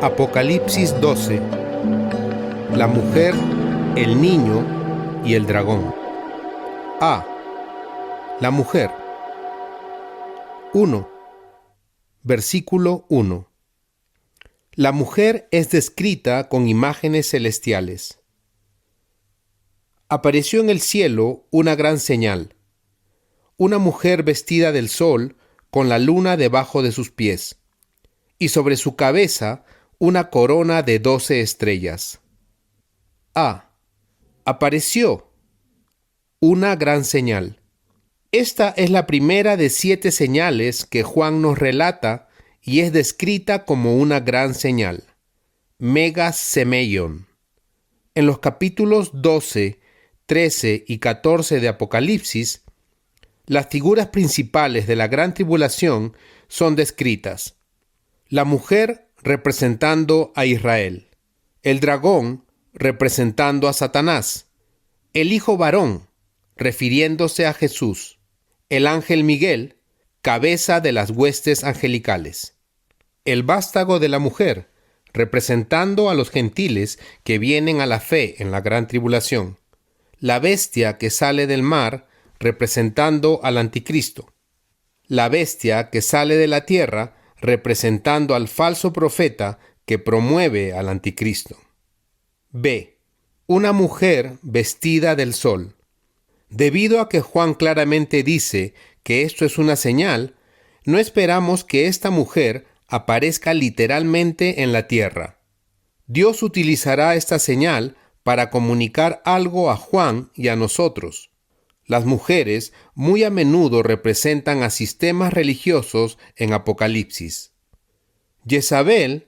Apocalipsis 12. La mujer, el niño y el dragón. A. La mujer. 1. Versículo 1. La mujer es descrita con imágenes celestiales. Apareció en el cielo una gran señal: una mujer vestida del sol con la luna debajo de sus pies, y sobre su cabeza una corona de 12 estrellas. A. Apareció una gran señal. Esta es la primera de 7 señales que Juan nos relata y es descrita como una gran señal, Megas Semeion. En los capítulos 12, 13 y 14 de Apocalipsis, las figuras principales de la gran tribulación son descritas. La mujer representando a Israel, el dragón representando a Satanás, el hijo varón refiriéndose a Jesús, el ángel Miguel, cabeza de las huestes angelicales, el vástago de la mujer representando a los gentiles que vienen a la fe en la gran tribulación, la bestia que sale del mar representando al anticristo, la bestia que sale de la tierra representando al falso profeta que promueve al anticristo. B. Una mujer vestida del sol. Debido a que Juan claramente dice que esto es una señal, no esperamos que esta mujer aparezca literalmente en la tierra. Dios utilizará esta señal para comunicar algo a Juan y a nosotros. Las mujeres muy a menudo representan a sistemas religiosos en Apocalipsis. Jezabel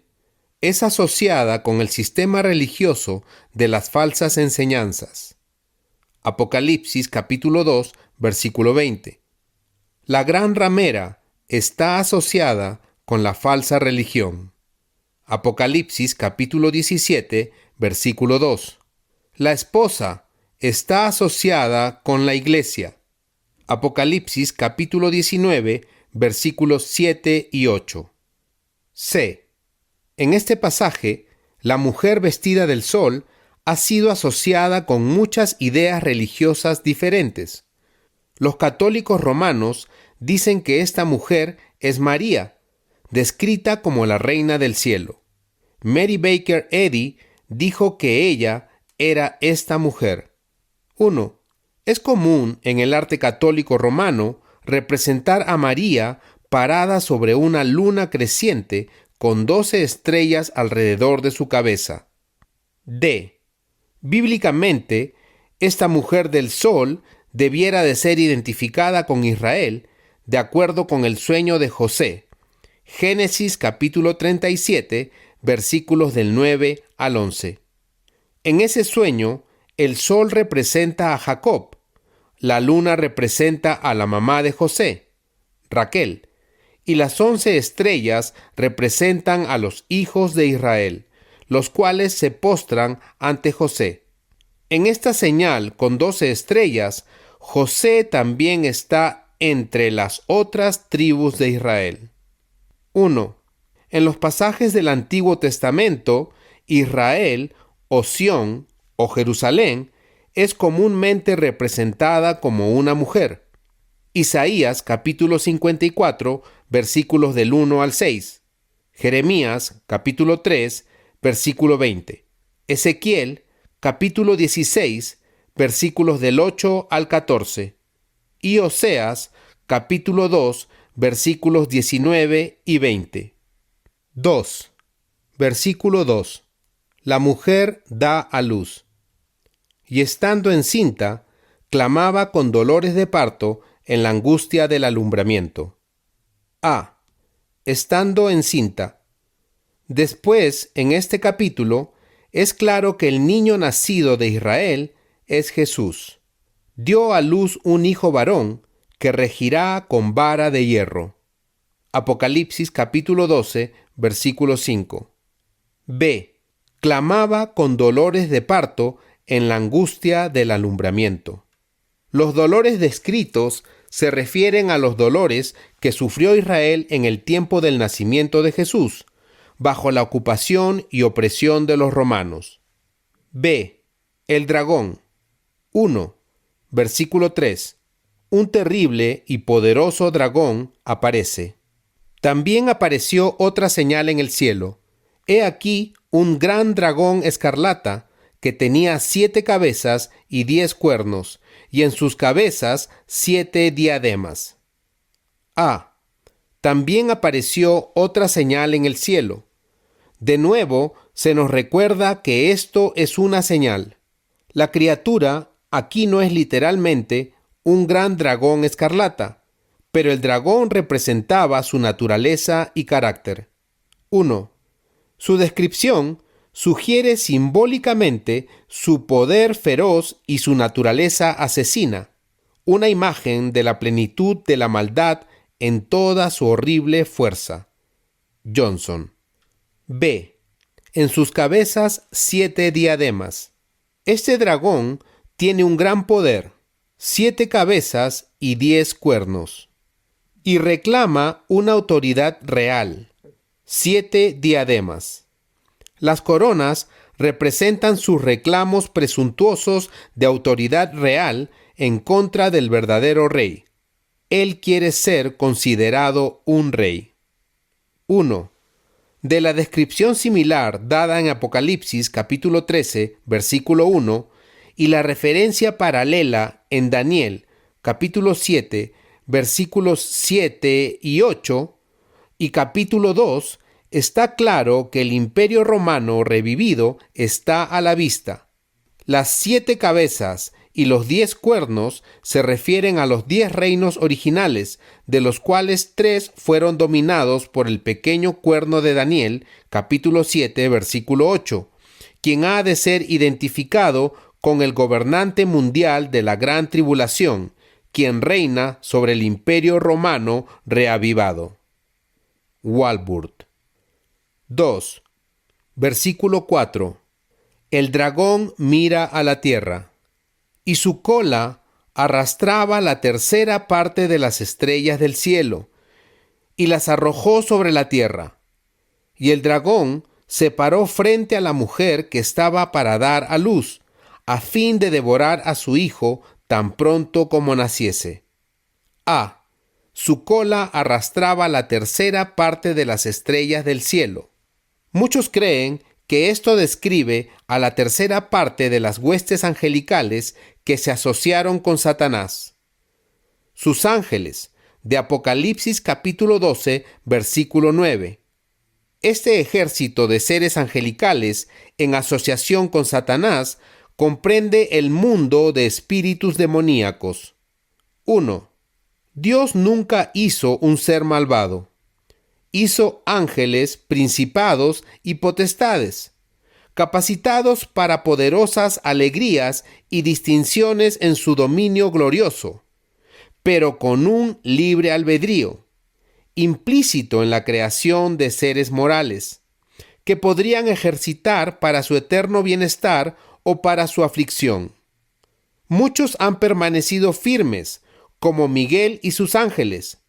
es asociada con el sistema religioso de las falsas enseñanzas. Apocalipsis capítulo 2, versículo 20. La gran ramera está asociada con la falsa religión. Apocalipsis capítulo 17, versículo 2. La esposa está asociada con la iglesia. Apocalipsis capítulo 19, versículos 7 y 8. C. En este pasaje, la mujer vestida del sol ha sido asociada con muchas ideas religiosas diferentes. Los católicos romanos dicen que esta mujer es María, descrita como la reina del cielo. Mary Baker Eddy dijo que ella era esta mujer. 1. Es común en el arte católico romano representar a María parada sobre una luna creciente con 12 estrellas alrededor de su cabeza. D. Bíblicamente, esta mujer del sol debiera de ser identificada con Israel de acuerdo con el sueño de José. Génesis capítulo 37, versículos del 9 al 11. En ese sueño, el sol representa a Jacob, la luna representa a la mamá de José, Raquel, y las 11 estrellas representan a los hijos de Israel, los cuales se postran ante José. En esta señal con 12 estrellas, José también está entre las otras tribus de Israel. 1. En los pasajes del Antiguo Testamento, Israel o Sión o Jerusalén es comúnmente representada como una mujer. Isaías capítulo 54, versículos del 1 al 6. Jeremías capítulo 3, versículo 20. Ezequiel capítulo 16, versículos del 8 al 14. Y Oseas capítulo 2, versículos 19 y 20. 2. Versículo 2. La mujer da a luz. Y estando encinta, clamaba con dolores de parto en la angustia del alumbramiento. A. Estando encinta. Después, en este capítulo, es claro que el niño nacido de Israel es Jesús. Dio a luz un hijo varón que regirá con vara de hierro. Apocalipsis capítulo 12, versículo 5. B. Clamaba con dolores de parto en la angustia del alumbramiento. Los dolores descritos se refieren a los dolores que sufrió Israel en el tiempo del nacimiento de Jesús, bajo la ocupación y opresión de los romanos. B. El dragón. 1. Versículo 3. Un terrible y poderoso dragón aparece. También apareció otra señal en el cielo. He aquí un gran dragón escarlata que tenía 7 cabezas y 10 cuernos, y en sus cabezas 7 diademas. A. También apareció otra señal en el cielo. De nuevo, se nos recuerda que esto es una señal. La criatura aquí no es literalmente un gran dragón escarlata, pero el dragón representaba su naturaleza y carácter. 1. Su descripción sugiere simbólicamente su poder feroz y su naturaleza asesina, una imagen de la plenitud de la maldad en toda su horrible fuerza. Johnson. B. En sus cabezas 7 diademas. Este dragón tiene un gran poder, 7 cabezas y 10 cuernos, y reclama una autoridad real, 7 diademas. Las coronas representan sus reclamos presuntuosos de autoridad real en contra del verdadero rey. Él quiere ser considerado un rey. 1. De la descripción similar dada en Apocalipsis capítulo 13, versículo 1, y la referencia paralela en Daniel capítulo 7, versículos 7 y 8, y capítulo 2, está claro que el Imperio Romano revivido está a la vista. Las 7 cabezas y los 10 cuernos se refieren a los 10 reinos originales, de los cuales 3 fueron dominados por el pequeño cuerno de Daniel, capítulo 7, versículo 8, quien ha de ser identificado con el gobernante mundial de la gran tribulación, quien reina sobre el Imperio Romano reavivado. Walburt. 2. Versículo 4. El dragón mira a la tierra, y su cola arrastraba la tercera parte de las estrellas del cielo, y las arrojó sobre la tierra. Y el dragón se paró frente a la mujer que estaba para dar a luz, a fin de devorar a su hijo tan pronto como naciese. A. Su cola arrastraba la tercera parte de las estrellas del cielo. Muchos creen que esto describe a la tercera parte de las huestes angelicales que se asociaron con Satanás. Sus ángeles, de Apocalipsis capítulo 12, versículo 9. Este ejército de seres angelicales, en asociación con Satanás, comprende el mundo de espíritus demoníacos. 1. Dios nunca hizo un ser malvado. Hizo ángeles, principados y potestades, capacitados para poderosas alegrías y distinciones en su dominio glorioso, pero con un libre albedrío, implícito en la creación de seres morales, que podrían ejercitar para su eterno bienestar o para su aflicción. Muchos han permanecido firmes, como Miguel y sus ángeles,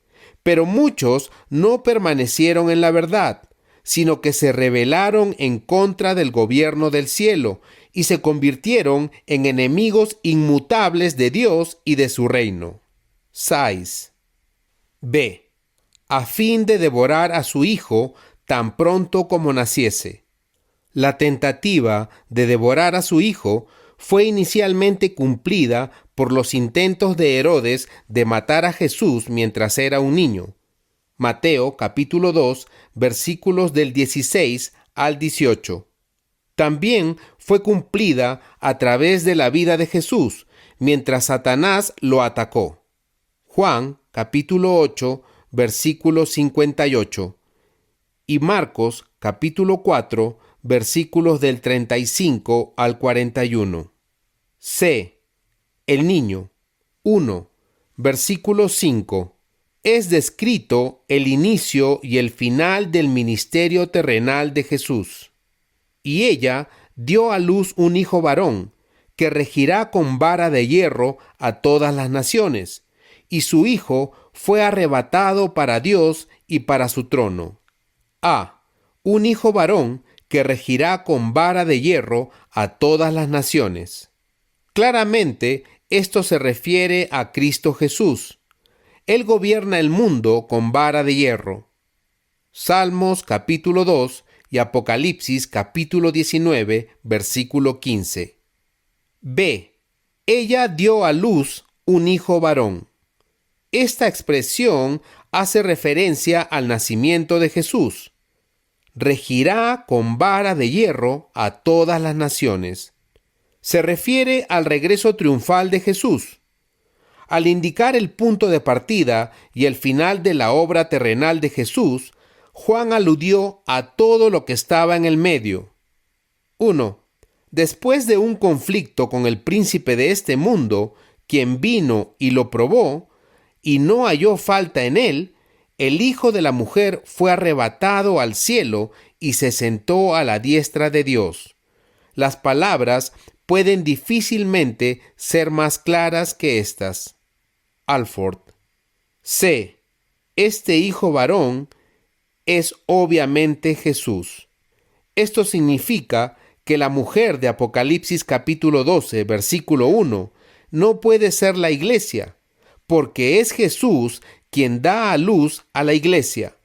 pero muchos no permanecieron en la verdad, sino que se rebelaron en contra del gobierno del cielo y se convirtieron en enemigos inmutables de Dios y de su reino. 6. B. A fin de devorar a su hijo tan pronto como naciese. La tentativa de devorar a su hijo fue inicialmente cumplida por los intentos de Herodes de matar a Jesús mientras era un niño. Mateo capítulo 2, versículos del 16 al 18. También fue cumplida a través de la vida de Jesús, mientras Satanás lo atacó. Juan capítulo 8, versículo 58. Y Marcos capítulo 4, versículos del 35 al 41. C. El niño. 1. Versículo 5. Es descrito el inicio y el final del ministerio terrenal de Jesús. Y ella dio a luz un hijo varón, que regirá con vara de hierro a todas las naciones, y su hijo fue arrebatado para Dios y para su trono. A. un hijo varón que regirá con vara de hierro a todas las naciones. Claramente, esto se refiere a Cristo Jesús. Él gobierna el mundo con vara de hierro. Salmos capítulo 2 y Apocalipsis capítulo 19, versículo 15. B. Ella dio a luz un hijo varón. Esta expresión hace referencia al nacimiento de Jesús. Regirá con vara de hierro a todas las naciones. Se refiere al regreso triunfal de Jesús. Al indicar el punto de partida y el final de la obra terrenal de Jesús, Juan aludió a todo lo que estaba en el medio. 1. Después de un conflicto con el príncipe de este mundo, quien vino y lo probó, y no halló falta en él, el Hijo de la mujer fue arrebatado al cielo y se sentó a la diestra de Dios. Las palabras pueden difícilmente ser más claras que estas. Alford. C. Este Hijo varón es obviamente Jesús. Esto significa que la mujer de Apocalipsis capítulo 12, versículo 1, no puede ser la iglesia, porque es Jesús quien da a luz a la iglesia.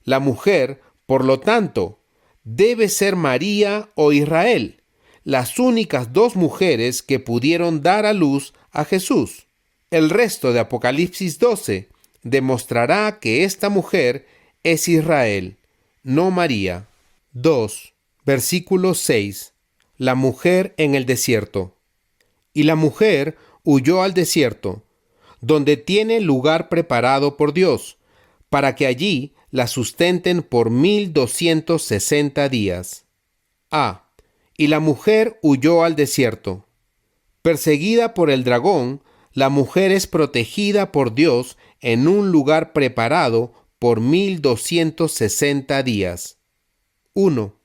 La mujer, por lo tanto, debe ser María o Israel, las únicas dos mujeres que pudieron dar a luz a Jesús. El resto de Apocalipsis 12 demostrará que esta mujer es Israel, no María. 2. Versículo 6. La mujer en el desierto. Y la mujer huyó al desierto, donde tiene lugar preparado por Dios, para que allí la sustenten por 1260 días. A. Y la mujer huyó al desierto. Perseguida por el dragón, la mujer es protegida por Dios en un lugar preparado por 1260 días. 1.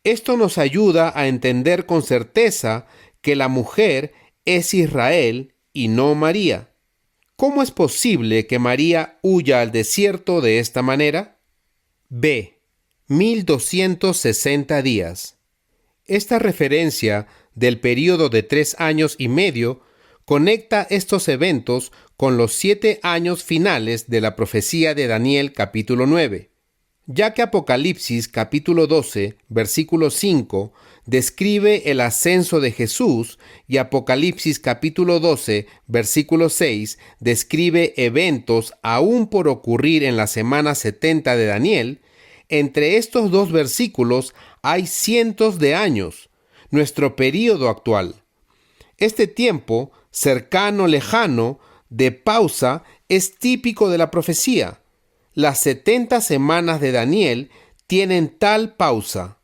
Esto nos ayuda a entender con certeza que la mujer es Israel y no María. ¿Cómo es posible que María huya al desierto de esta manera? B. 1260 días. Esta referencia del período de 3 años y medio conecta estos eventos con los 7 años finales de la profecía de Daniel capítulo 9. Ya que Apocalipsis capítulo 12, versículo 5, describe el ascenso de Jesús y Apocalipsis capítulo 12, versículo 6, describe eventos aún por ocurrir en la semana 70 de Daniel, entre estos dos versículos hay cientos de años, nuestro período actual. Este tiempo, cercano, lejano, de pausa, es típico de la profecía. Las 70 semanas de Daniel tienen tal pausa.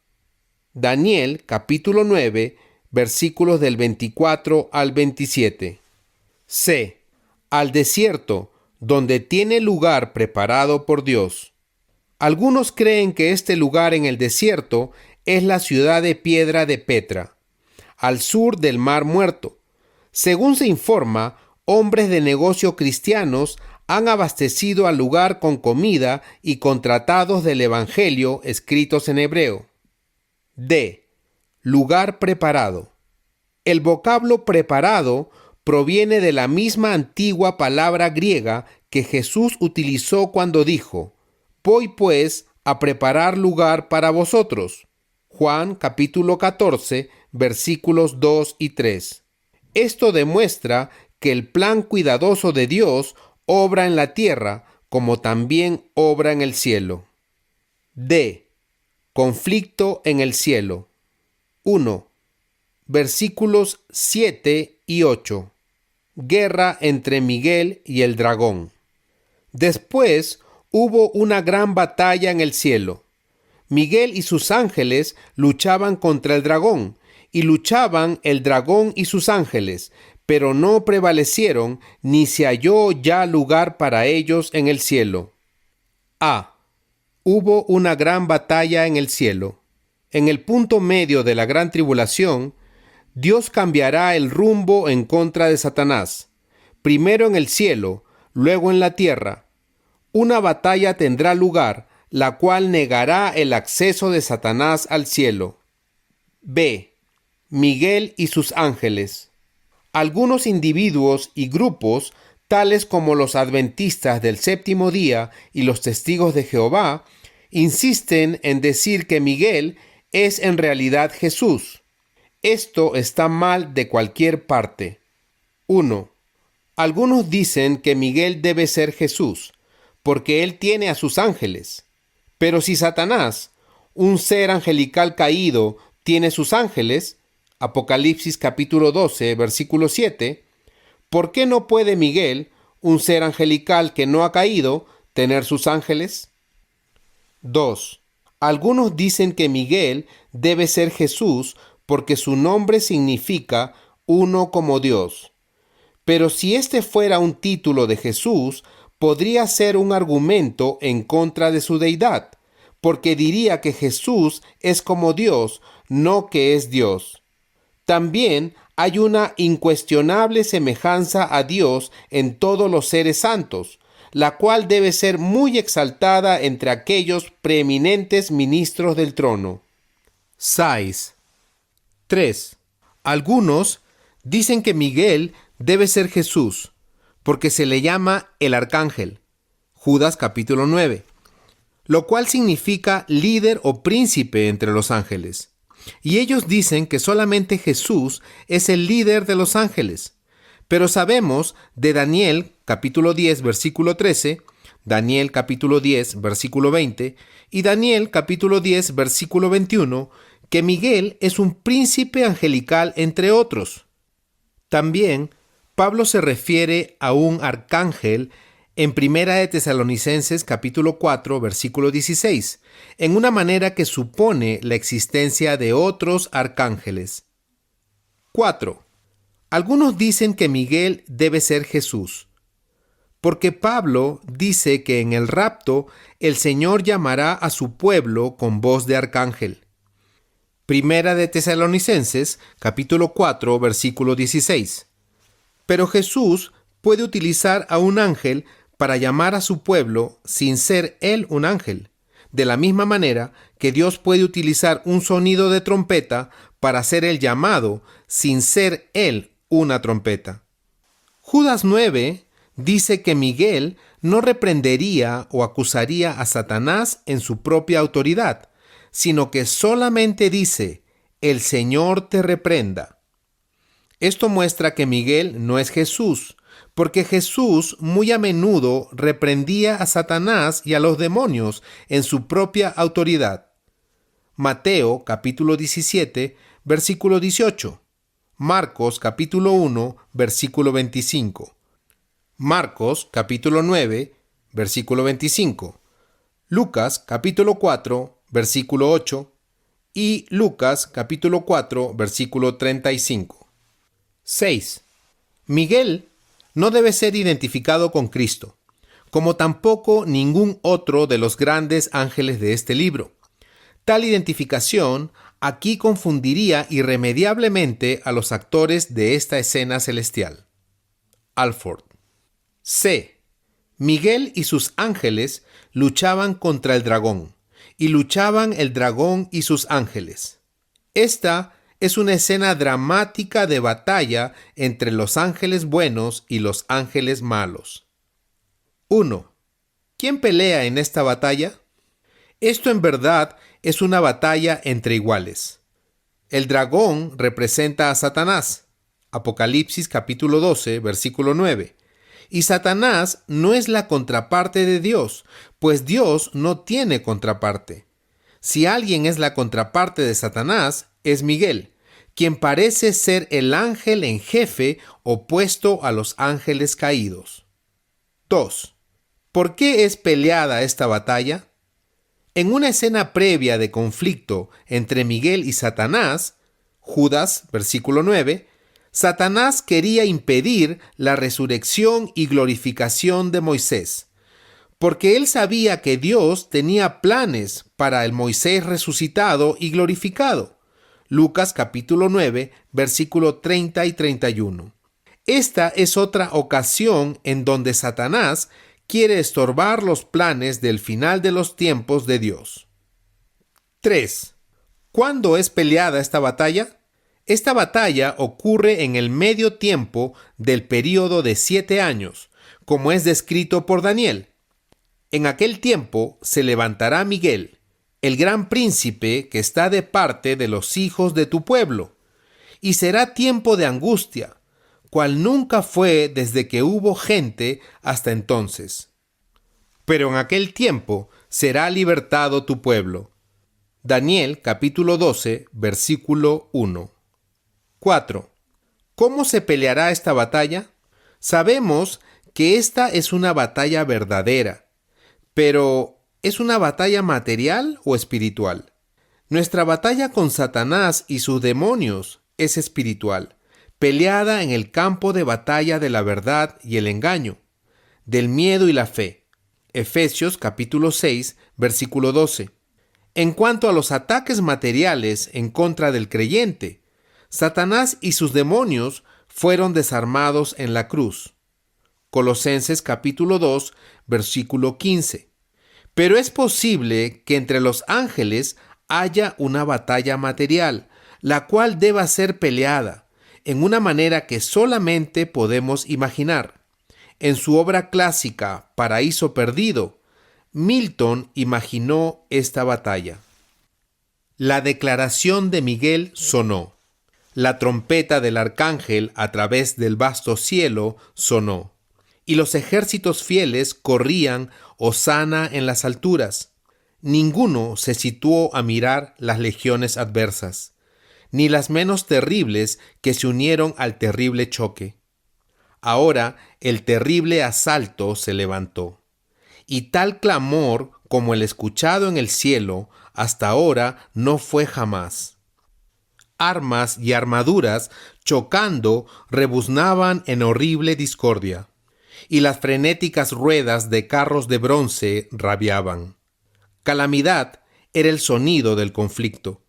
Daniel, capítulo 9, versículos del 24 al 27. C. Al desierto, donde tiene lugar preparado por Dios. Algunos creen que este lugar en el desierto es la ciudad de piedra de Petra, al sur del Mar Muerto. Según se informa, hombres de negocio cristianos han abastecido al lugar con comida y con tratados del Evangelio escritos en hebreo. D. Lugar preparado. El vocablo preparado proviene de la misma antigua palabra griega que Jesús utilizó cuando dijo: «Voy pues a preparar lugar para vosotros». Juan capítulo 14, versículos 2 y 3. Esto demuestra que el plan cuidadoso de Dios obra en la tierra como también obra en el cielo. D. Conflicto en el cielo. 1. Versículos 7 y 8. Guerra entre Miguel y el dragón. Después hubo una gran batalla en el cielo. Miguel y sus ángeles luchaban contra el dragón, y luchaban el dragón y sus ángeles, pero no prevalecieron, ni se halló ya lugar para ellos en el cielo. A. Hubo una gran batalla en el cielo. En el punto medio de la gran tribulación, Dios cambiará el rumbo en contra de Satanás, primero en el cielo, luego en la tierra. Una batalla tendrá lugar la cual negará el acceso de Satanás al cielo. B. Miguel y sus ángeles. Algunos individuos y grupos, tales como los adventistas del séptimo día y los testigos de Jehová, insisten en decir que Miguel es en realidad Jesús. Esto está mal de cualquier parte. 1. Algunos dicen que Miguel debe ser Jesús, porque él tiene a sus ángeles. Pero si Satanás, un ser angelical caído, tiene sus ángeles, Apocalipsis capítulo 12, versículo 7, ¿por qué no puede Miguel, un ser angelical que no ha caído, tener sus ángeles? 2. Algunos dicen que Miguel debe ser Jesús porque su nombre significa uno como Dios. Pero si este fuera un título de Jesús, podría ser un argumento en contra de su deidad, porque diría que Jesús es como Dios, no que es Dios. También hay una incuestionable semejanza a Dios en todos los seres santos, la cual debe ser muy exaltada entre aquellos preeminentes ministros del trono. 6. 3. Algunos dicen que Miguel debe ser Jesús, porque se le llama el arcángel, Judas capítulo 9, lo cual significa líder o príncipe entre los ángeles. Y ellos dicen que solamente Jesús es el líder de los ángeles. Pero sabemos de Daniel capítulo 10 versículo 13, Daniel capítulo 10 versículo 20 y Daniel capítulo 10 versículo 21 que Miguel es un príncipe angelical entre otros. También Pablo se refiere a un arcángel en Primera de Tesalonicenses capítulo 4 versículo 16, en una manera que supone la existencia de otros arcángeles. 4. Algunos dicen que Miguel debe ser Jesús, porque Pablo dice que en el rapto el Señor llamará a su pueblo con voz de arcángel. Primera de Tesalonicenses capítulo 4 versículo 16. Pero Jesús puede utilizar a un ángel para llamar a su pueblo sin ser él un ángel, de la misma manera que Dios puede utilizar un sonido de trompeta para hacer el llamado sin ser él una trompeta. Judas 9 dice que Miguel no reprendería o acusaría a Satanás en su propia autoridad, sino que solamente dice, el Señor te reprenda. Esto muestra que Miguel no es Jesús, porque Jesús muy a menudo reprendía a Satanás y a los demonios en su propia autoridad. Mateo capítulo 17, versículo 18. Marcos capítulo 1, versículo 25. Marcos capítulo 9, versículo 25. Lucas capítulo 4, versículo 8. Y Lucas capítulo 4, versículo 35. 6. Miguel no debe ser identificado con Cristo, como tampoco ningún otro de los grandes ángeles de este libro. Tal identificación aquí confundiría irremediablemente a los actores de esta escena celestial. Alford. C. Miguel y sus ángeles luchaban contra el dragón, y luchaban el dragón y sus ángeles. Esta es una escena dramática de batalla entre los ángeles buenos y los ángeles malos. 1. ¿Quién pelea en esta batalla? Esto en verdad es una batalla entre iguales. El dragón representa a Satanás, Apocalipsis capítulo 12, versículo 9. Y Satanás no es la contraparte de Dios, pues Dios no tiene contraparte. Si alguien es la contraparte de Satanás, es Miguel, quien parece ser el ángel en jefe opuesto a los ángeles caídos. 2. ¿Por qué es peleada esta batalla? En una escena previa de conflicto entre Miguel y Satanás, Judas, versículo 9, Satanás quería impedir la resurrección y glorificación de Moisés, porque él sabía que Dios tenía planes para el Moisés resucitado y glorificado. Lucas capítulo 9, versículo 30 y 31. Esta es otra ocasión en donde Satanás quiere estorbar los planes del final de los tiempos de Dios. 3. ¿Cuándo es peleada esta batalla? Esta batalla ocurre en el medio tiempo del período de 7 años, como es descrito por Daniel. En aquel tiempo se levantará Miguel, el gran príncipe que está de parte de los hijos de tu pueblo, y será tiempo de angustia, cual nunca fue desde que hubo gente hasta entonces. Pero en aquel tiempo será libertado tu pueblo. Daniel capítulo 12, versículo 1. 4. ¿Cómo se peleará esta batalla? Sabemos que esta es una batalla verdadera, pero ¿es una batalla material o espiritual? Nuestra batalla con Satanás y sus demonios es espiritual, peleada en el campo de batalla de la verdad y el engaño, del miedo y la fe. Efesios capítulo 6, versículo 12. En cuanto a los ataques materiales en contra del creyente, Satanás y sus demonios fueron desarmados en la cruz. Colosenses capítulo 2, versículo 15. Pero es posible que entre los ángeles haya una batalla material, la cual deba ser peleada, en una manera que solamente podemos imaginar. En su obra clásica, Paraíso Perdido, Milton imaginó esta batalla. La declaración de Miguel sonó. La trompeta del arcángel a través del vasto cielo sonó. Y los ejércitos fieles corrían hosana en las alturas. Ninguno se situó a mirar las legiones adversas, ni las menos terribles que se unieron al terrible choque. Ahora el terrible asalto se levantó, y tal clamor como el escuchado en el cielo hasta ahora no fue jamás. Armas y armaduras chocando rebuznaban en horrible discordia, y las frenéticas ruedas de carros de bronce rabiaban. Calamidad era el sonido del conflicto.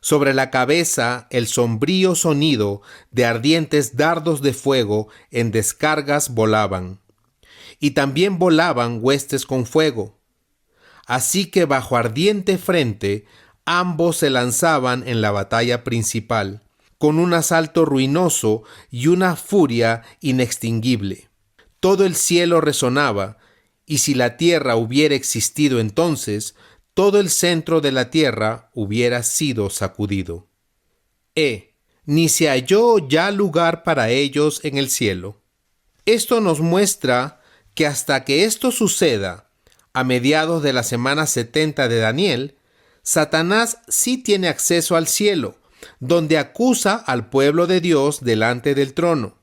Sobre la cabeza el sombrío sonido de ardientes dardos de fuego en descargas volaban, y también volaban huestes con fuego. Así que bajo ardiente frente ambos se lanzaban en la batalla principal, con un asalto ruinoso y una furia inextinguible. Todo el cielo resonaba, y si la tierra hubiera existido entonces, todo el centro de la tierra hubiera sido sacudido. Ni se halló ya lugar para ellos en el cielo. Esto nos muestra que hasta que esto suceda, a mediados de la semana 70 de Daniel, Satanás sí tiene acceso al cielo, donde acusa al pueblo de Dios delante del trono.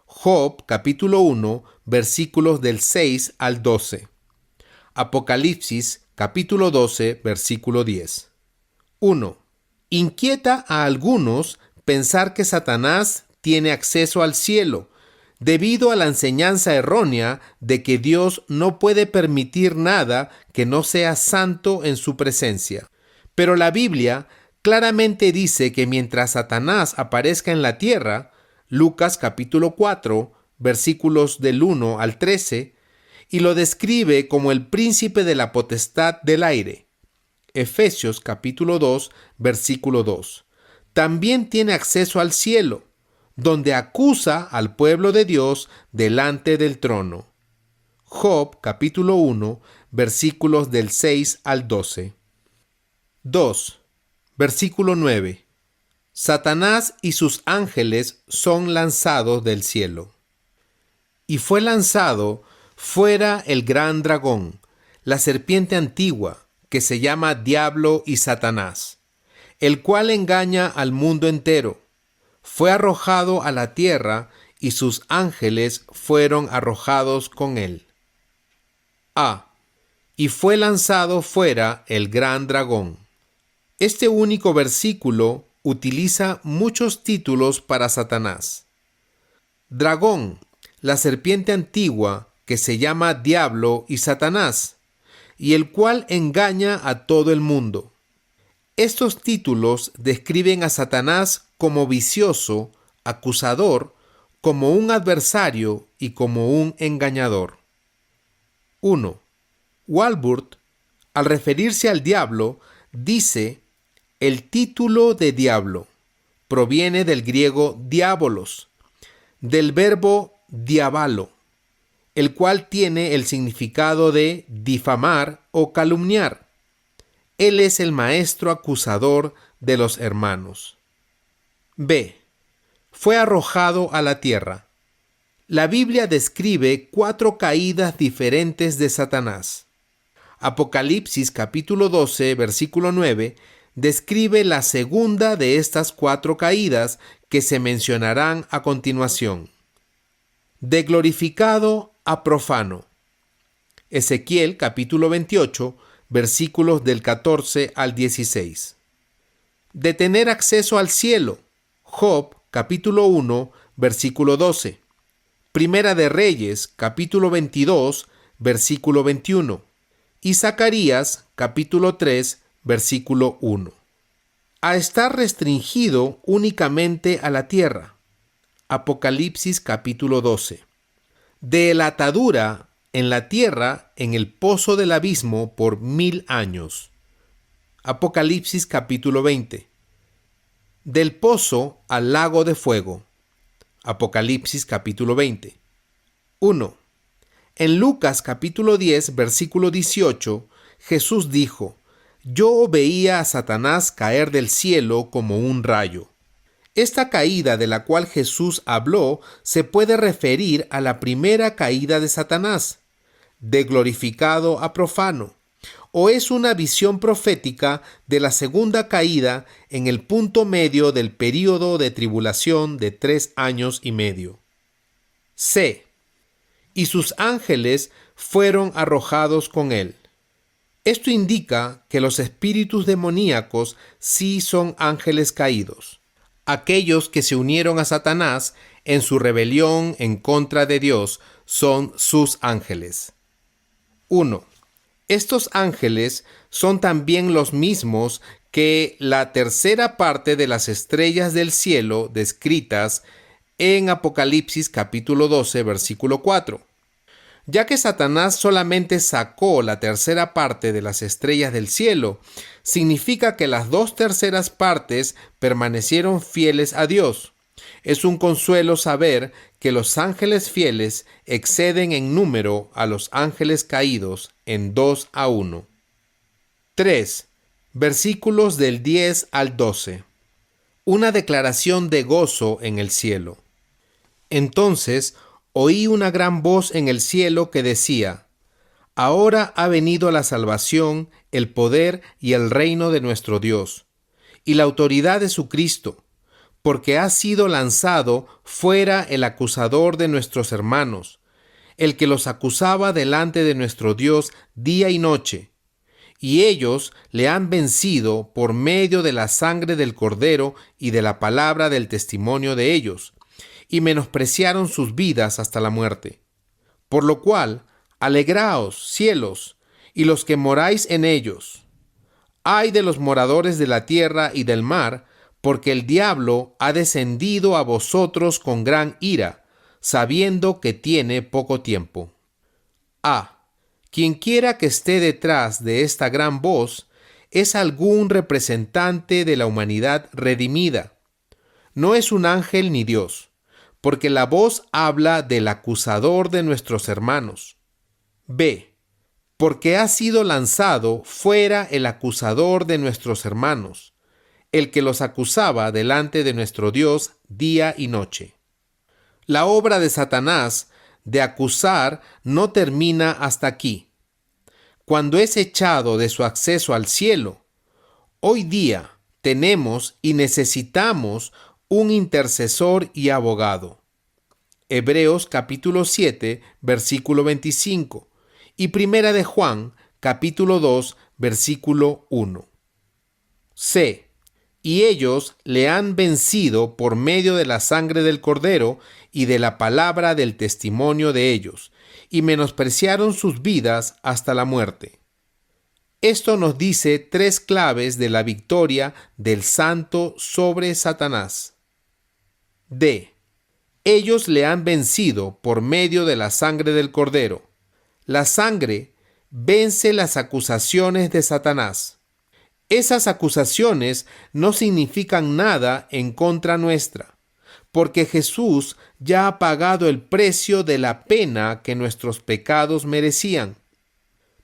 Job capítulo 1, versículos del 6 al 12. Apocalipsis capítulo 12, versículo 10. 1. Inquieta a algunos pensar que Satanás tiene acceso al cielo, debido a la enseñanza errónea de que Dios no puede permitir nada que no sea santo en su presencia. Pero la Biblia claramente dice que mientras Satanás aparezca en la tierra, Lucas capítulo 4, versículos del 1 al 13, y lo describe como el príncipe de la potestad del aire. Efesios capítulo 2, versículo 2. También tiene acceso al cielo, donde acusa al pueblo de Dios delante del trono. Job capítulo 1, versículos del 6 al 12. 2. Versículo 9. Satanás y sus ángeles son lanzados del cielo. Y fue lanzado fuera el gran dragón, la serpiente antigua, que se llama Diablo y Satanás, el cual engaña al mundo entero. Fue arrojado a la tierra y sus ángeles fueron arrojados con él. Y fue lanzado fuera el gran dragón. Este único versículo utiliza muchos títulos para Satanás. Dragón, la serpiente antigua, que se llama Diablo y Satanás, y el cual engaña a todo el mundo. Estos títulos describen a Satanás como vicioso, acusador, como un adversario y como un engañador. 1. Walburt, al referirse al diablo, dice: el título de diablo proviene del griego diabolos, del verbo diabalo, el cual tiene el significado de difamar o calumniar. Él es el maestro acusador de los hermanos. B. Fue arrojado a la tierra. La Biblia describe 4 caídas diferentes de Satanás. Apocalipsis capítulo 12, versículo 9, describe la segunda de estas 4 caídas que se mencionarán a continuación. De glorificado a profano. Ezequiel capítulo 28, versículos del 14 al 16. De tener acceso al cielo. Job capítulo 1, versículo 12. Primera de Reyes capítulo 22, versículo 21. Y Zacarías capítulo 3, versículo 1. A estar restringido únicamente a la tierra. Apocalipsis capítulo 12. De la atadura en la tierra en el pozo del abismo por 1000 años. Apocalipsis capítulo 20. Del pozo al lago de fuego. Apocalipsis capítulo 20. 1. En Lucas capítulo 10, versículo 18, Jesús dijo: yo veía a Satanás caer del cielo como un rayo. Esta caída de la cual Jesús habló se puede referir a la primera caída de Satanás, de glorificado a profano, o es una visión profética de la segunda caída en el punto medio del período de tribulación de 3 años y medio. C. Y sus ángeles fueron arrojados con él. Esto indica que los espíritus demoníacos sí son ángeles caídos, aquellos que se unieron a Satanás en su rebelión en contra de Dios son sus ángeles. 1. Estos ángeles son también los mismos que la tercera parte de las estrellas del cielo descritas en Apocalipsis capítulo 12, versículo 4. Ya que Satanás solamente sacó la tercera parte de las estrellas del cielo, significa que las 2 terceras partes permanecieron fieles a Dios. Es un consuelo saber que los ángeles fieles exceden en número a los ángeles caídos en 2 a 1. 3. Versículos del 10 al 12. Una declaración de gozo en el cielo. Entonces oí una gran voz en el cielo que decía: ahora ha venido la salvación, el poder y el reino de nuestro Dios, y la autoridad de su Cristo, porque ha sido lanzado fuera el acusador de nuestros hermanos, el que los acusaba delante de nuestro Dios día y noche. Y ellos le han vencido por medio de la sangre del Cordero y de la palabra del testimonio de ellos, y menospreciaron sus vidas hasta la muerte. Por lo cual, alegraos, cielos, y los que moráis en ellos. Ay de los moradores de la tierra y del mar, porque el diablo ha descendido a vosotros con gran ira, sabiendo que tiene poco tiempo. A. Quien quiera que esté detrás de esta gran voz es algún representante de la humanidad redimida. No es un ángel ni Dios, porque la voz habla del acusador de nuestros hermanos. B. Porque ha sido lanzado fuera el acusador de nuestros hermanos, el que los acusaba delante de nuestro Dios día y noche. La obra de Satanás de acusar no termina hasta aquí. Cuando es echado de su acceso al cielo, hoy día tenemos y necesitamos un intercesor y abogado. Hebreos capítulo 7, versículo 25 y Primera de Juan capítulo 2, versículo 1. C. Y ellos le han vencido por medio de la sangre del Cordero y de la palabra del testimonio de ellos, y menospreciaron sus vidas hasta la muerte. Esto nos dice 3 claves de la victoria del Santo sobre Satanás. D. Ellos le han vencido por medio de la sangre del Cordero. La sangre vence las acusaciones de Satanás. Esas acusaciones no significan nada en contra nuestra, porque Jesús ya ha pagado el precio de la pena que nuestros pecados merecían.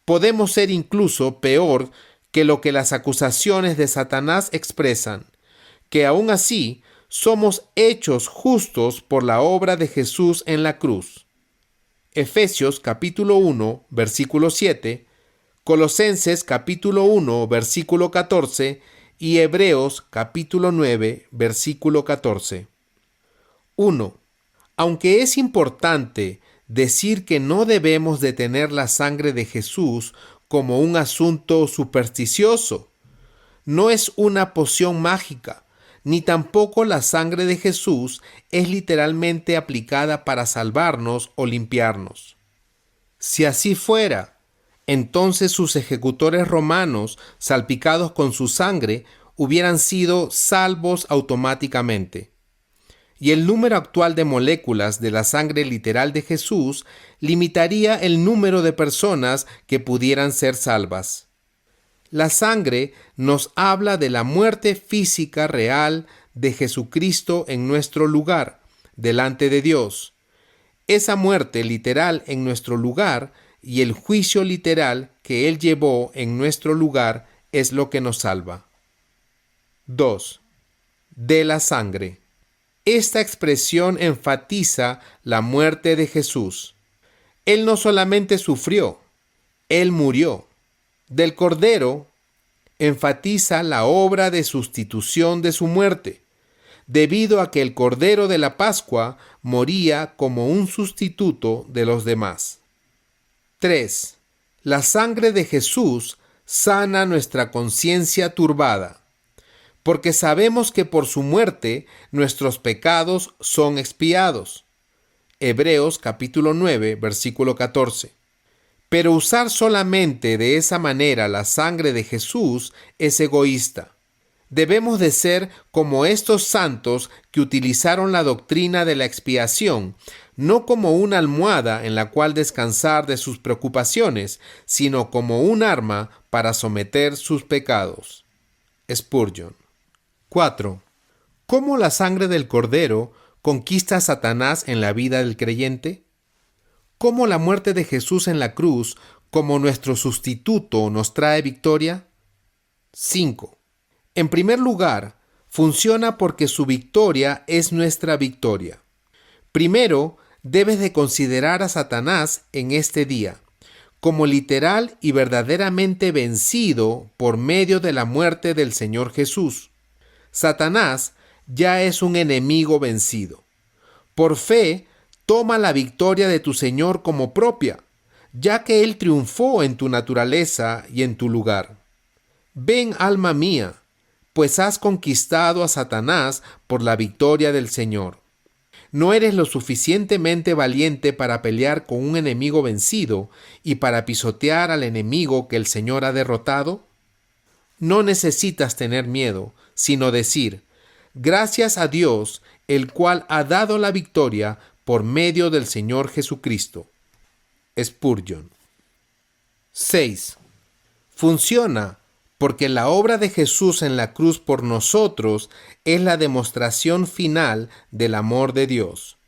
Podemos ser incluso peor que lo que las acusaciones de Satanás expresan, que aún así somos hechos justos por la obra de Jesús en la cruz. Efesios capítulo 1, versículo 7, Colosenses capítulo 1, versículo 14 y Hebreos capítulo 9, versículo 14. 1. Aunque es importante decir que no debemos de tener la sangre de Jesús como un asunto supersticioso, no es una poción mágica, ni tampoco la sangre de Jesús es literalmente aplicada para salvarnos o limpiarnos. Si así fuera, entonces sus ejecutores romanos, salpicados con su sangre, hubieran sido salvos automáticamente. Y el número actual de moléculas de la sangre literal de Jesús limitaría el número de personas que pudieran ser salvas. La sangre nos habla de la muerte física real de Jesucristo en nuestro lugar, delante de Dios. Esa muerte literal en nuestro lugar y el juicio literal que Él llevó en nuestro lugar es lo que nos salva. 2. De la sangre. Esta expresión enfatiza la muerte de Jesús. Él no solamente sufrió, Él murió. Del Cordero enfatiza la obra de sustitución de su muerte, debido a que el Cordero de la Pascua moría como un sustituto de los demás. 3. La sangre de Jesús sana nuestra conciencia turbada, porque sabemos que por su muerte nuestros pecados son expiados. Hebreos capítulo 9, versículo 14. Pero usar solamente de esa manera la sangre de Jesús es egoísta. Debemos de ser como estos santos que utilizaron la doctrina de la expiación, no como una almohada en la cual descansar de sus preocupaciones, sino como un arma para someter sus pecados. Spurgeon. 4. ¿Cómo la sangre del Cordero conquista a Satanás en la vida del creyente? ¿Cómo la muerte de Jesús en la cruz, como nuestro sustituto, nos trae victoria? 5. En primer lugar, funciona porque su victoria es nuestra victoria. Primero, debes de considerar a Satanás en este día como literal y verdaderamente vencido por medio de la muerte del Señor Jesús. Satanás ya es un enemigo vencido. Por fe, toma la victoria de tu Señor como propia, ya que Él triunfó en tu naturaleza y en tu lugar. Ven, alma mía, pues has conquistado a Satanás por la victoria del Señor. ¿No eres lo suficientemente valiente para pelear con un enemigo vencido y para pisotear al enemigo que el Señor ha derrotado? No necesitas tener miedo, sino decir: gracias a Dios, el cual ha dado la victoria por medio del Señor Jesucristo. Spurgeon. 6. Funciona porque la obra de Jesús en la cruz por nosotros es la demostración final del amor de Dios.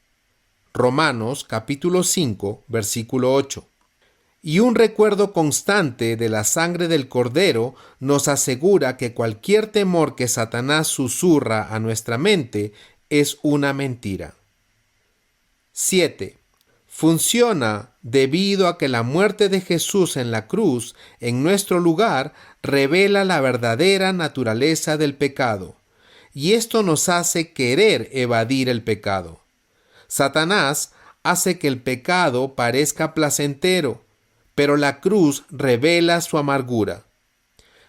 Romanos capítulo 5, versículo 8. Y un recuerdo constante de la sangre del Cordero nos asegura que cualquier temor que Satanás susurra a nuestra mente es una mentira. 7. Funciona debido a que la muerte de Jesús en la cruz, en nuestro lugar, revela la verdadera naturaleza del pecado, y esto nos hace querer evadir el pecado. Satanás hace que el pecado parezca placentero, pero la cruz revela su amargura.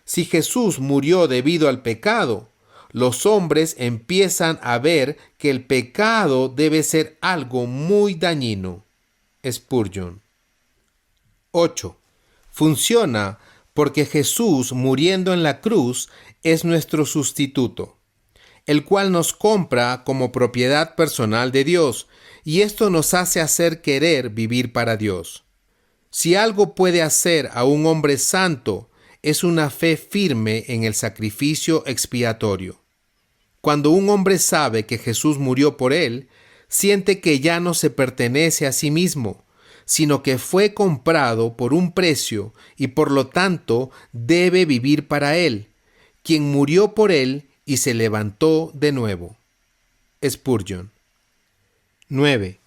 Si Jesús murió debido al pecado, los hombres empiezan a ver que el pecado debe ser algo muy dañino. Spurgeon. 8. Funciona porque Jesús, muriendo en la cruz, es nuestro sustituto, el cual nos compra como propiedad personal de Dios, y esto nos hace hacer querer vivir para Dios. Si algo puede hacer a un hombre santo, es una fe firme en el sacrificio expiatorio. Cuando un hombre sabe que Jesús murió por él, siente que ya no se pertenece a sí mismo, sino que fue comprado por un precio y por lo tanto debe vivir para él, quien murió por él y se levantó de nuevo. Spurgeon. 9.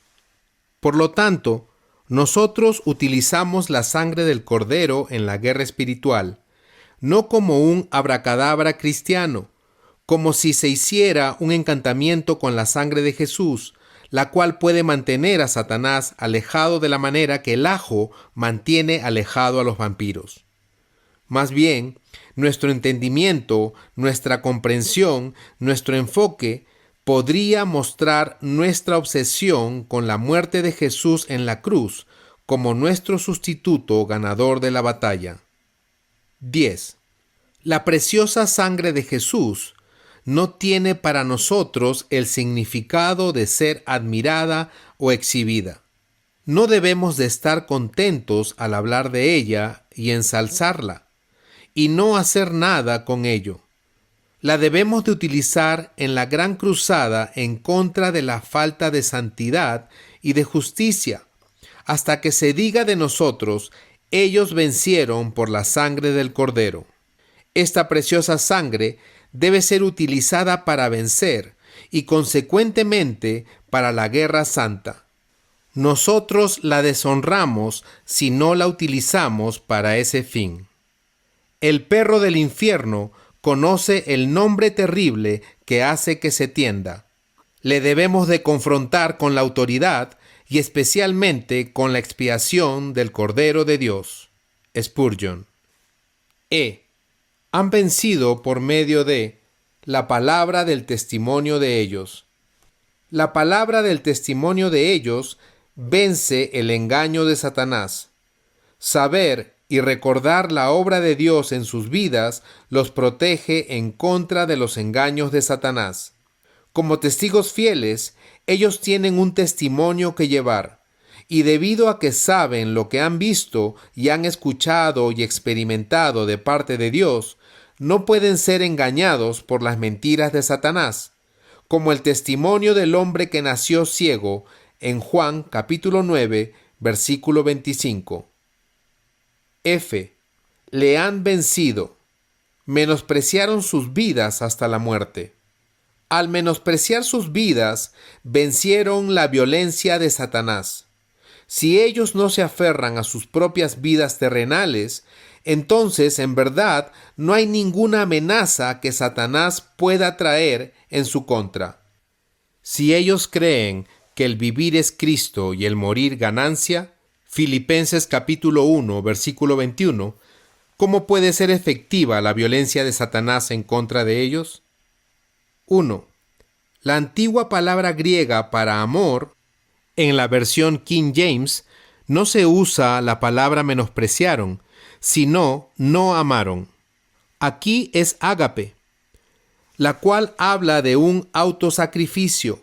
Por lo tanto, nosotros utilizamos la sangre del Cordero en la guerra espiritual, no como un abracadabra cristiano, como si se hiciera un encantamiento con la sangre de Jesús, la cual puede mantener a Satanás alejado de la manera que el ajo mantiene alejado a los vampiros. Más bien, nuestro entendimiento, nuestra comprensión, nuestro enfoque podría mostrar nuestra obsesión con la muerte de Jesús en la cruz como nuestro sustituto ganador de la batalla. 10. La preciosa sangre de Jesús no tiene para nosotros el significado de ser admirada o exhibida. No debemos de estar contentos al hablar de ella y ensalzarla, y no hacer nada con ello. La debemos de utilizar en la gran cruzada en contra de la falta de santidad y de justicia, hasta que se diga de nosotros, ellos vencieron por la sangre del Cordero. Esta preciosa sangre debe ser utilizada para vencer y consecuentemente para la guerra santa. Nosotros la deshonramos si no la utilizamos para ese fin. El perro del infierno conoce el nombre terrible que hace que se tienda. Le debemos de confrontar con la autoridad y especialmente con la expiación del Cordero de Dios. Spurgeon. Han vencido por medio de la palabra del testimonio de ellos. La palabra del testimonio de ellos vence el engaño de Satanás. Saber y recordar la obra de Dios en sus vidas los protege en contra de los engaños de Satanás. Como testigos fieles, ellos tienen un testimonio que llevar, y debido a que saben lo que han visto y han escuchado y experimentado de parte de Dios, no pueden ser engañados por las mentiras de Satanás, como el testimonio del hombre que nació ciego en Juan capítulo 9, versículo 25. Le han vencido. Menospreciaron sus vidas hasta la muerte. Al menospreciar sus vidas, vencieron la violencia de Satanás. Si ellos no se aferran a sus propias vidas terrenales, entonces en verdad no hay ninguna amenaza que Satanás pueda traer en su contra. Si ellos creen que el vivir es Cristo y el morir ganancia, Filipenses capítulo 1, versículo 21, ¿cómo puede ser efectiva la violencia de Satanás en contra de ellos? 1. La antigua palabra griega para amor, en la versión King James, no se usa la palabra menospreciaron, sino no amaron. Aquí es ágape, la cual habla de un autosacrificio,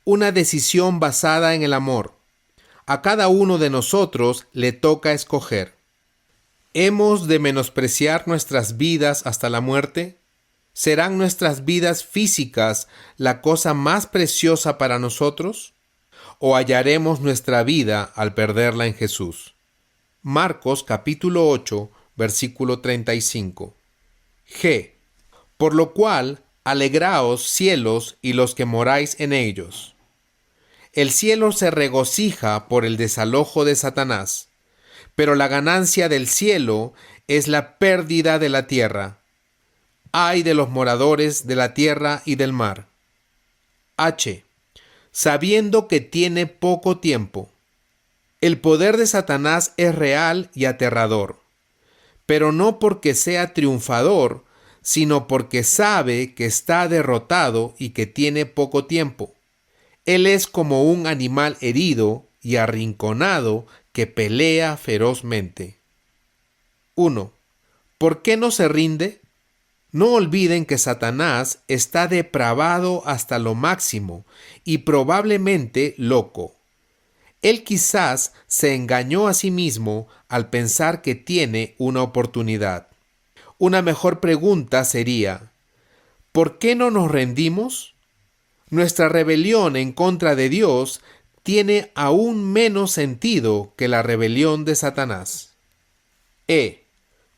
una decisión basada en el amor. A cada uno de nosotros le toca escoger. ¿Hemos de menospreciar nuestras vidas hasta la muerte? ¿Serán nuestras vidas físicas la cosa más preciosa para nosotros? ¿O hallaremos nuestra vida al perderla en Jesús? Marcos capítulo 8, versículo 35. Por lo cual, alegraos cielos y los que moráis en ellos. El cielo se regocija por el desalojo de Satanás, pero la ganancia del cielo es la pérdida de la tierra. Ay de los moradores de la tierra y del mar. Sabiendo que tiene poco tiempo. El poder de Satanás es real y aterrador, pero no porque sea triunfador, sino porque sabe que está derrotado y que tiene poco tiempo. Él es como un animal herido y arrinconado que pelea ferozmente. 1. ¿Por qué no se rinde? No olviden que Satanás está depravado hasta lo máximo y probablemente loco. Él quizás se engañó a sí mismo al pensar que tiene una oportunidad. Una mejor pregunta sería: ¿por qué no nos rendimos? Nuestra rebelión en contra de Dios tiene aún menos sentido que la rebelión de Satanás.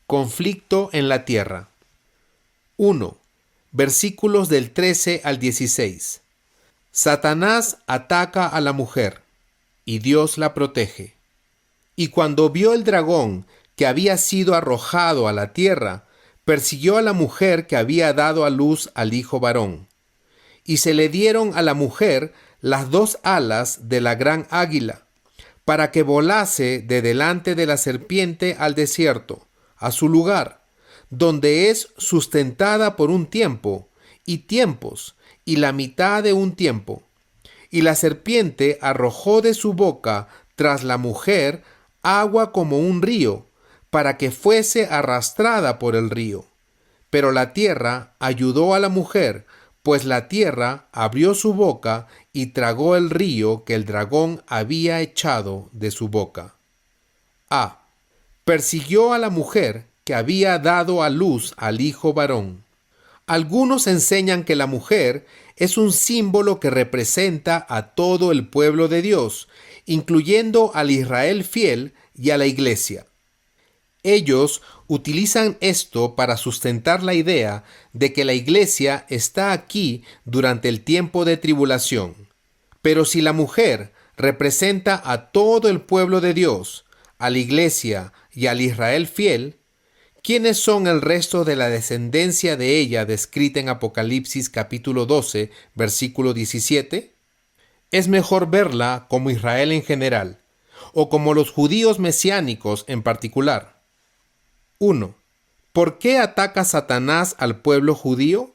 Conflicto en la tierra. 1. Versículos del 13 al 16. Satanás ataca a la mujer, y Dios la protege. Y cuando vio el dragón que había sido arrojado a la tierra, persiguió a la mujer que había dado a luz al hijo varón. Y se le dieron a la mujer las 2 alas de la gran águila, para que volase de delante de la serpiente al desierto, a su lugar, donde es sustentada por un tiempo, y tiempos, y la mitad de un tiempo. Y la serpiente arrojó de su boca tras la mujer agua como un río, para que fuese arrastrada por el río. Pero la tierra ayudó a la mujer, pues la tierra abrió su boca y tragó el río que el dragón había echado de su boca. Persiguió a la mujer que había dado a luz al hijo varón. Algunos enseñan que la mujer es un símbolo que representa a todo el pueblo de Dios, incluyendo al Israel fiel y a la iglesia. Ellos utilizan esto para sustentar la idea de que la iglesia está aquí durante el tiempo de tribulación. Pero si la mujer representa a todo el pueblo de Dios, a la iglesia y al Israel fiel, ¿quiénes son el resto de la descendencia de ella descrita en Apocalipsis capítulo 12, versículo 17? Es mejor verla como Israel en general, o como los judíos mesiánicos en particular. 1. ¿Por qué ataca Satanás al pueblo judío?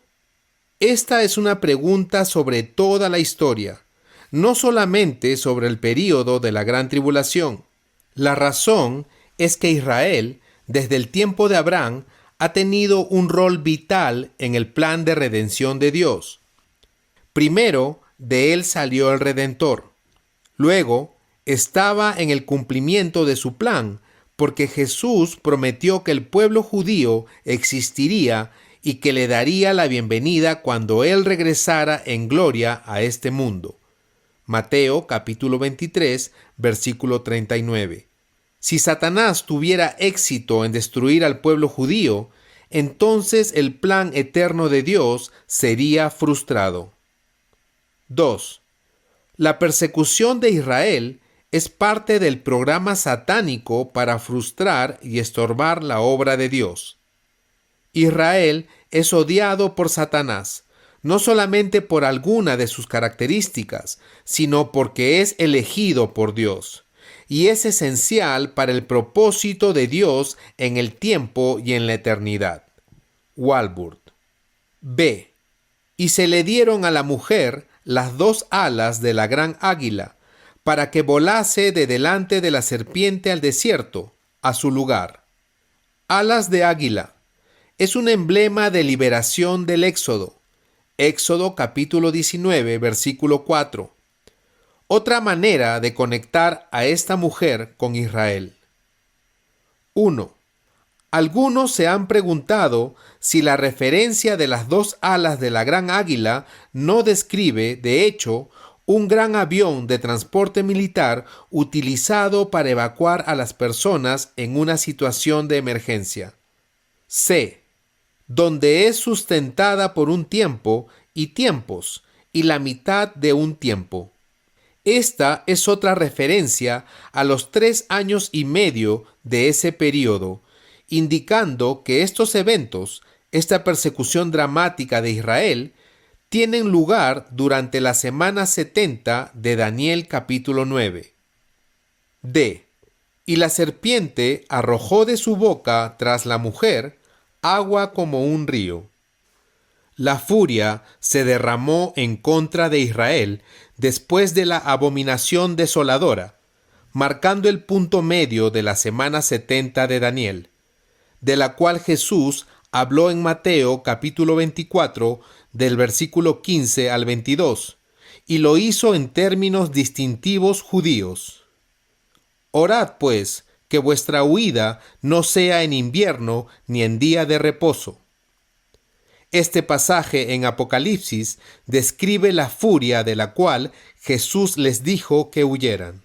Esta es una pregunta sobre toda la historia, no solamente sobre el período de la Gran Tribulación. La razón es que Israel, desde el tiempo de Abraham, ha tenido un rol vital en el plan de redención de Dios. Primero, de él salió el Redentor. Luego, estaba en el cumplimiento de su plan, porque Jesús prometió que el pueblo judío existiría y que le daría la bienvenida cuando él regresara en gloria a este mundo. Mateo capítulo 23, versículo 39. Si Satanás tuviera éxito en destruir al pueblo judío, entonces el plan eterno de Dios sería frustrado. 2. La persecución de Israel es parte del programa satánico para frustrar y estorbar la obra de Dios. Israel es odiado por Satanás, no solamente por alguna de sus características, sino porque es elegido por Dios, y es esencial para el propósito de Dios en el tiempo y en la eternidad. Walvoord. B. Y se le dieron a la mujer las 2 alas de la gran águila, para que volase de delante de la serpiente al desierto, a su lugar. Alas de águila es un emblema de liberación del Éxodo. Éxodo capítulo 19, versículo 4. Otra manera de conectar a esta mujer con Israel. 1. Algunos se han preguntado si la referencia de las 2 alas de la gran águila no describe, de hecho, un gran avión de transporte militar utilizado para evacuar a las personas en una situación de emergencia. C. Donde es sustentada por un tiempo y tiempos, y la mitad de un tiempo. Esta es otra referencia a los 3 años y medio de ese período, indicando que estos eventos, esta persecución dramática de Israel, tienen lugar durante la semana 70 de Daniel capítulo 9. D. Y la serpiente arrojó de su boca tras la mujer agua como un río. La furia se derramó en contra de Israel después de la abominación desoladora, marcando el punto medio de la semana 70 de Daniel, de la cual Jesús habló en Mateo capítulo 24, del versículo 15 al 22, y lo hizo en términos distintivos judíos. Orad, pues, que vuestra huida no sea en invierno ni en día de reposo. Este pasaje en Apocalipsis describe la furia de la cual Jesús les dijo que huyeran.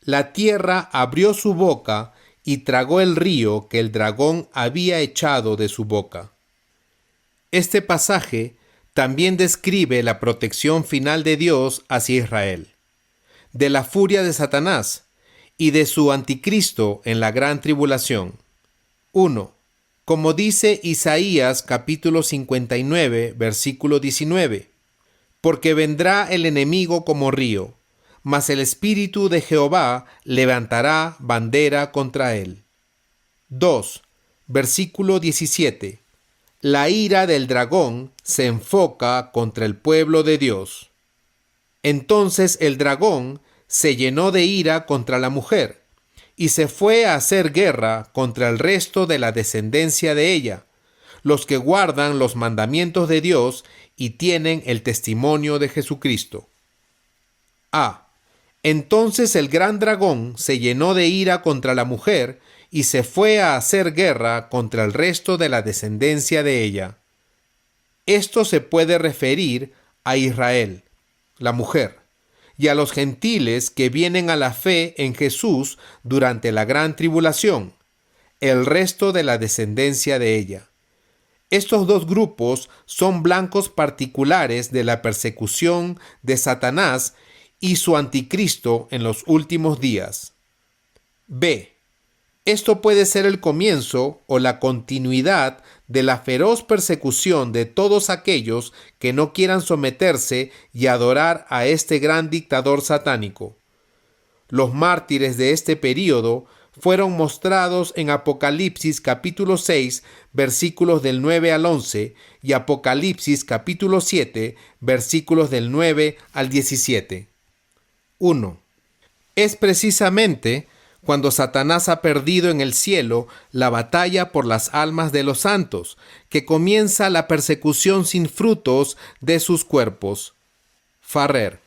La tierra abrió su boca y tragó el río que el dragón había echado de su boca. Este pasaje también describe la protección final de Dios hacia Israel, de la furia de Satanás y de su anticristo en la gran tribulación. 1. Como dice Isaías capítulo 59, versículo 19, porque vendrá el enemigo como río, mas el Espíritu de Jehová levantará bandera contra él. 2. Versículo 17. La ira del dragón se enfoca contra el pueblo de Dios. Entonces el dragón se llenó de ira contra la mujer y se fue a hacer guerra contra el resto de la descendencia de ella, los que guardan los mandamientos de Dios y tienen el testimonio de Jesucristo. Entonces el gran dragón se llenó de ira contra la mujer y se fue a hacer guerra contra el resto de la descendencia de ella. Esto se puede referir a Israel, la mujer, y a los gentiles que vienen a la fe en Jesús durante la gran tribulación, el resto de la descendencia de ella. Estos dos grupos son blancos particulares de la persecución de Satanás y su anticristo en los últimos días. Esto puede ser el comienzo o la continuidad de la feroz persecución de todos aquellos que no quieran someterse y adorar a este gran dictador satánico. Los mártires de este período fueron mostrados en Apocalipsis capítulo 6, versículos del 9 al 11 y Apocalipsis capítulo 7, versículos del 9 al 17. 1. Es precisamente cuando Satanás ha perdido en el cielo la batalla por las almas de los santos, que comienza la persecución sin frutos de sus cuerpos. Farrer.